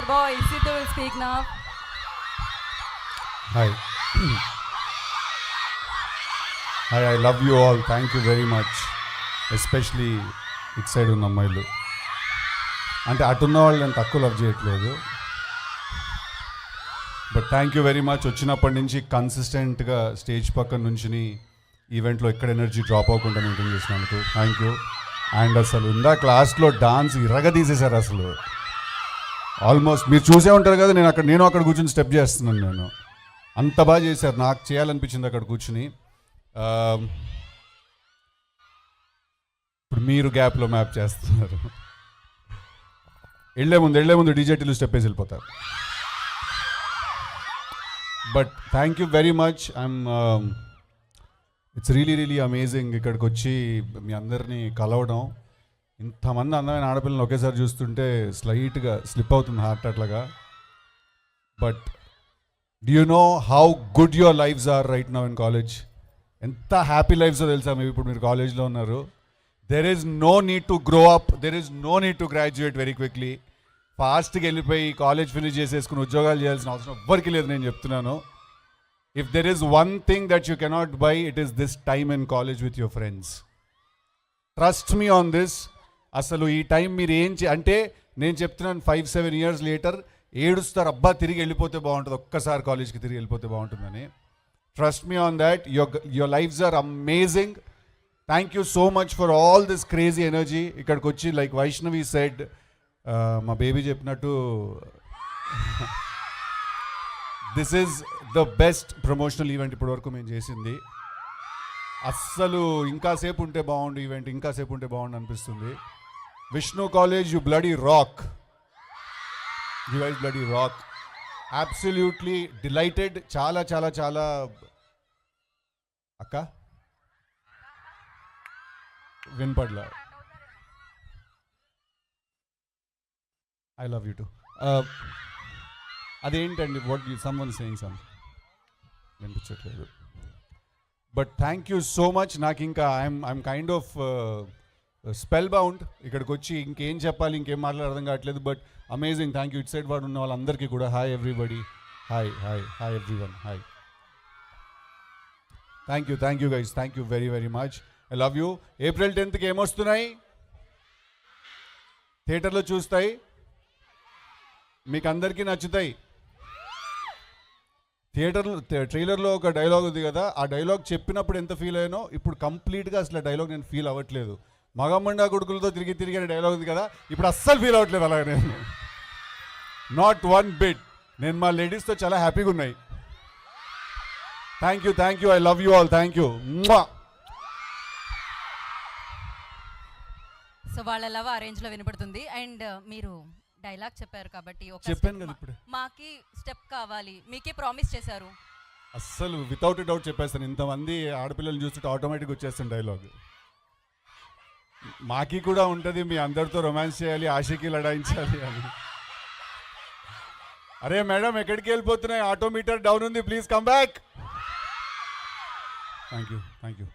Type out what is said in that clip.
boy Sidhu will speak now. Hi. Hi, I love you all. Thank you very much. Especially it side ఉన్న అమ్మాయిలు, అంటే అటున్న వాళ్ళు నేను తక్కువ లవ్ చేయట్లేదు. But thank you very much. వచ్చినప్పటి నుంచి కన్సిస్టెంట్గా స్టేజ్ పక్కన నుంచి ఈవెంట్లో ఎక్కడ ఎనర్జీ డ్రాప్ అవ్వకుండా మెయింటైన్ చేసినందుకు థ్యాంక్ యూ. అండ్ అసలు ఇందా క్లాస్లో డాన్స్ తీసేశారు అసలు. ఆల్మోస్ట్ మీరు చూసే ఉంటారు కదా, నేను అక్కడ కూర్చొని స్టెప్ చేస్తున్నాను. నేను అంత బాగా చేశారు, నాకు చేయాలనిపించింది అక్కడ కూర్చుని. ఇప్పుడు మీరు గ్యాప్లో మ్యాప్ చేస్తున్నారు. వెళ్ళే ముందు డీజేటీలు స్టెప్ వేసి వెళ్ళిపోతారు. But thank you very much. It's really amazing ఇక్కడికి వచ్చి మీ అందరినీ కలవడం. ఇంతమంది అందమైన ఆడపిల్లని ఒకేసారి చూస్తుంటే స్లైట్గా స్లిప్ అవుతుంది హార్ట్ అట్లాగా. But do you know how good your lifes are right now in college? ఎంత హ్యాపీ లైఫ్స్ తెలుసా మేము ఇప్పుడు మీరు కాలేజ్లో ఉన్నారు. There is no need to grow up, there is no need to graduate very quickly. ఫాస్ట్గా వెళ్ళిపోయి కాలేజ్ ఫినిష్ చేసేసుకుని ఉద్యోగాలు చేయాల్సిన అవసరం ఎవ్వరికి లేదు. నేను చెప్తున్నాను, if there is one thing that you cannot by, it is this time in college with your friends. Trust me on this. అసలు ఈ టైం మీరు అంటే నేను చెప్తున్నాను, 5-7 years లేటర్ ఏడుస్తారు, అబ్బా తిరిగి వెళ్ళిపోతే బాగుంటుంది, ఒక్కసారి కాలేజ్కి తిరిగి వెళ్ళిపోతే బాగుంటుందని. Trust me on that. Your lifes are amazing. Thank you so much for all this crazy energy. ఇక్కడికి వచ్చి లైక్ వైష్ణవి సెడ్, మా బేబీ చెప్పినట్టు this is the best promotional event ఇప్పటివరకు మేము చేసింది. అస్సలు ఇంకాసేపు ఉంటే బాగుండు ఈవెంట్, ఇంకాసేపు ఉంటే బాగుండు అనిపిస్తుంది. Vishnu college, you bloody rock. You guys bloody rock. Absolutely delighted. చాలా చాలా చాలా. అక్క వినపడ్లా. I love you too. అదేంటండి, వాట్ సమ్వన్ సేయింగ్ సమ్ వినిపించట్లేదు. But thank you so much. నాకు ఇంకా I'm kind of spellbound. ఇక్కడికి వచ్చి ఇంకేం చెప్పాలి, ఇంకేం మాట్లాడాలి అర్థం కావట్లేదు. But amazing. Thank you. ఇట్ సైడ్ వాడు ఉన్న వాళ్ళందరికీ కూడా hi everybody. Hi hi hi everyone. Hi. Thank you guys. Thank you very very much. I love you. April 10th ఏమొస్తున్నాయి? థియేటర్లో చూస్తాయి, మీకు అందరికీ నచ్చుతాయి. ట్రైలర్లో ఒక డైలాగ్ ఉంది కదా, ఆ డైలాగ్ చెప్పినప్పుడు ఎంత ఫీల్ అయ్యానో ఇప్పుడు కంప్లీట్గా అసలు డైలాగ్ నేను ఫీల్ అవ్వట్లేదు. మగమండా కొడుకులతో తిరిగి అనే డైలాగ్ ఉంది కదా, ఇప్పుడు అస్సలు ఫీల్ అవ్వట్లేదు అలాగే. నేను నాట్ వన్ బిట్. నేను మా లేడీస్తో చాలా హ్యాపీగా ఉన్నాయి. Thank you. I love you all. Thank you. So వాళ్ళ లవ్ ఆ రేంజ్ లో వినపడుతుంది. అండ్ మీరు డైలాగ్ చెప్పారు కాబట్టి చెప్పాను కదా ఇప్పుడు, మాకి స్టెప్ కావాలి, మీకే ప్రామిస్ చేశారు. అస్సలు వితౌట్ డౌట్ చెప్పేస్తాను. ఇంతమంది ఆడపిల్లలు చూస్తుంటే ఆటోమేటిక్గా వచ్చేస్తాను డైలాగ్. మాకి కూడా ఉంటుంది, మీ అందరితో రొమాన్స్ చేయాలి, ఆశకి లడాయించాలి అని. అరే మేడం ఎక్కడికి వెళ్ళిపోతున్నాయి, ఆటోమీటర్ డౌన్ ఉంది, please come back. Thank you.